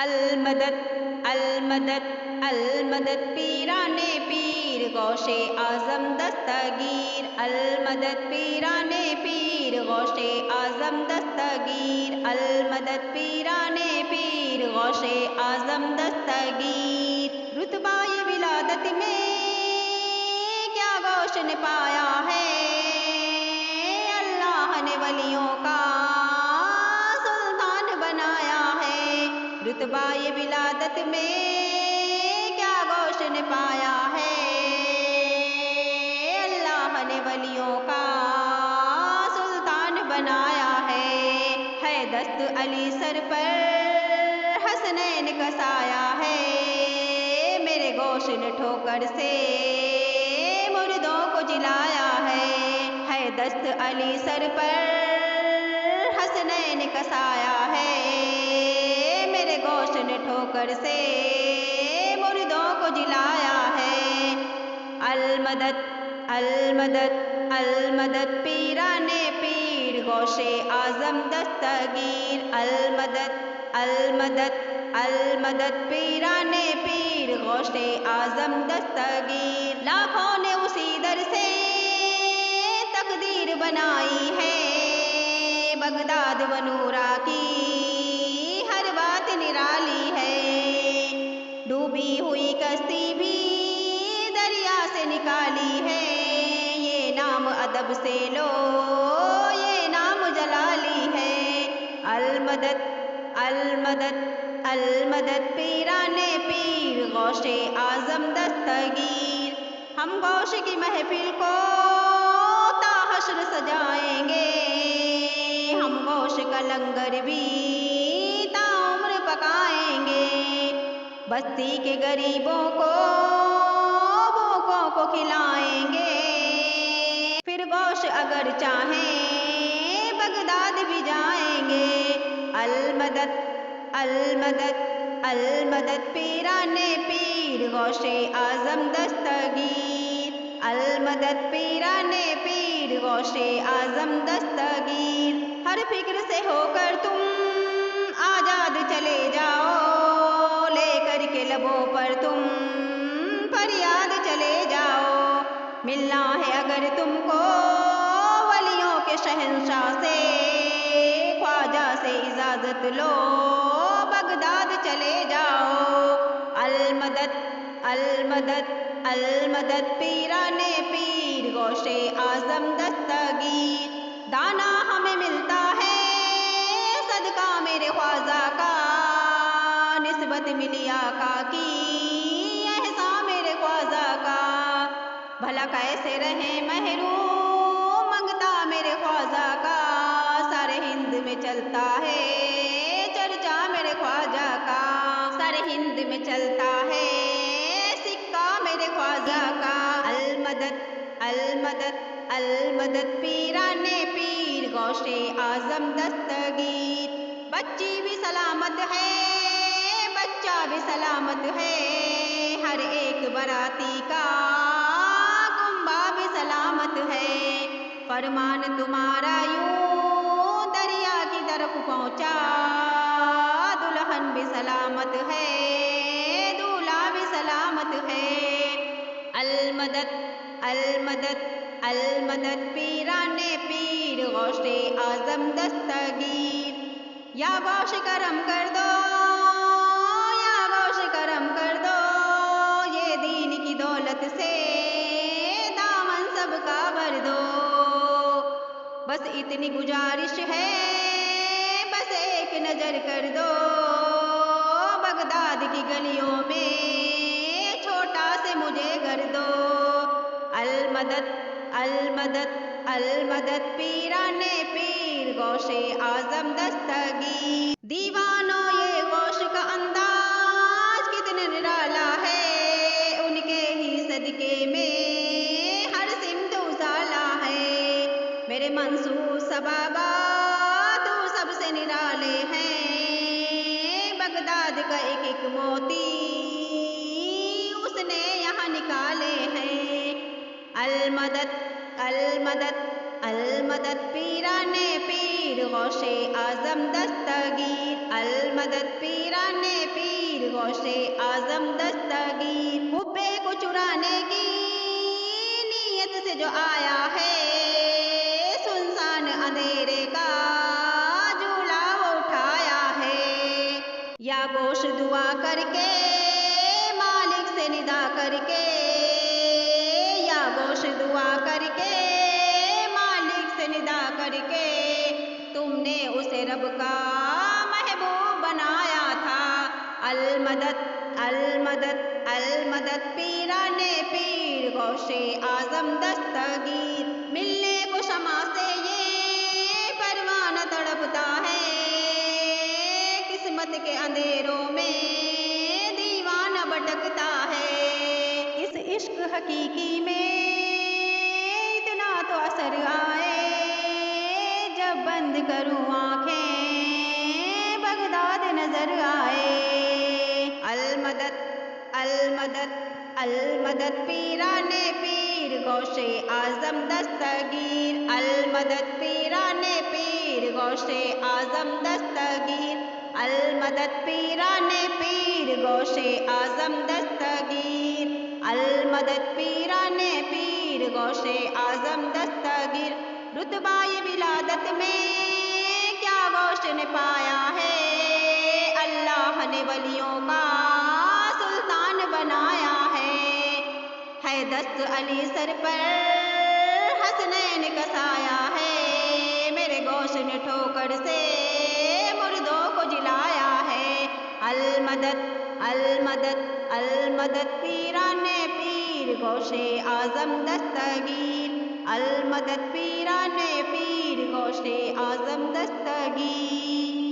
المدد المدد المدد پیران پیر غوث اعظم دستگیر المدد پیران پیر غوث اعظم دستگیر المدد پیران پیر غوث اعظم دستگیر رتبہ ولادت میں کیا غوث نے پایا ہے اللہ نے ولیوں کا سلطان بنایا ہے رتبہ ولادت میں کیا غوث نے پایا ہے اللہ نے ولیوں کا سلطان بنایا ہے دست علی سر پر حسنین کا سایہ ہے میرے غوث نے ٹھوکر سے مردوں کو جلایا ہے دست علی سر پر حسنین کا سایہ ہے میرے غوث نے ٹھوکر سے مردوں کو جلایا ہے المدد المدد المدد پیران پیر غوث اعظم دستگیر المدد المدد المدد پیران پیر غوث اعظم دستگیر لاکھوں نے اسی در سے تقدیر بنائی ہے بغداد و نورا کی ہر بات نرالی ہے ڈوبی ہوئی کشتی بھی دریا سے نکالی ہے یہ نام ادب سے لو یہ نام جلالی ہے المدد المدد المدد پیران پیر غوث اعظم دستگیر ہم غوث کی محفل کو تا حشر سجائیں گے ہم غوث کا لنگر بھی تا عمر پکائیں گے بستی کے غریبوں کو بھوکوں کو کھلائیں گے پھر غوث اگر چاہیں بغداد بھی جائیں گے المدد المدد المدد پیران پیر غوث اعظم دستگیر المدد پیران پیر غوث اعظم دستگیر ہر فکر سے ہو کر تم آزاد چلے جاؤ لے کر کے لبوں پر تم فریاد چلے جاؤ ملنا ہے اگر تم کو ولیوں کے شہنشاہ سے خواجہ سے اجازت لو بغداد چلے جاؤ المدد المدد المدد پیران پیر غوث اعظم دستگیر دانا ہمیں ملتا ہے صدقہ میرے خواجہ کا نسبت ملی آقا کی احسان میرے خواجہ کا بھلا کیسے رہیں محروم منگتا میرے خواجہ کا سارے ہند میں چلتا ہے چرچا میرے خواجہ کا سارے ہند میں چلتا ہے سکہ میرے خواجہ کا المدد المدد المدد پیران پیر غوث اعظم دستگیر بچی بھی سلامت ہے بچہ بھی سلامت ہے ہر ایک براتی کا کنبہ بھی سلامت ہے فرمان تمہارا یوں دریا کی طرف پہنچا دلہن بھی سلامت ہے دولہا بھی سلامت ہے المدد المدد المدد پیران پیر غوث اعظم دستگیر یا غوث کرم کر دو یا غوث کرم کر دو یہ دین کی دولت سے دامن سب کا بھر دو بس اتنی گزارش ہے بس ایک نظر کر دو بغداد کی گلیوں میں چھوٹا سے مجھے گھر دو المدد المدد المدد پیران پیر غوث اعظم دستگیر دیوانوں یہ غوث کا انداز کتنے نرالا ہے ان کے ہی صدقے میں ہر سمت اجالا ہے میرے منصور سبابات سب سے نرالے ہیں بغداد کا ایک ایک موتی اس نے یہاں نکالے ہیں المدد المدد المدد پیران پیر پیر غوث اعظم دستگیر، المدد پیران پیر غوث اعظم دستگیر، حبے کو چرانے کی نیت سے جو آیا ہے، سنسان اندھیرے کا جھولا اٹھایا ہے، یا گوش دعا کر کے مالک سے ندا کر کے، یا گوش دعا کر کے مالک سے ندا کر کے، تم نے اسے رب کا محبوب بنایا تھا، المدد المدد المدد پیران پیر غوث اعظم دستگیر، ملنے کو شمع سے یہ پروانہ تڑپتا ہے، قسمت کے اندھیروں میں دیوانہ بھٹکتا ہے، اس عشق حقیقی میں اتنا تو اثر آئے، جب بند کروں آنکھیں بغداد نظر آئے، المدد المدد المدد پیران پیر غوث اعظم دستگیر، المدد پیران پیر غوث اعظم دستگیر، المدد پیران پیر غوث اعظم دستگیر، المدد پیران پیر غوث اعظم دستگیر، رتبہ ولادت میں کیا غوث نے پایا ہے، اللہ نے ولیوں کا سلطان بنایا ہے دست علی سر پر حسنین کا سایہ ہے، میرے غوث نے ٹھوکر سے مردوں کو جلایا ہے، المدد المدد المدد پیران پیر غوث اعظم دستگیر، المدد پیران پیر غوث اعظم دستگیر۔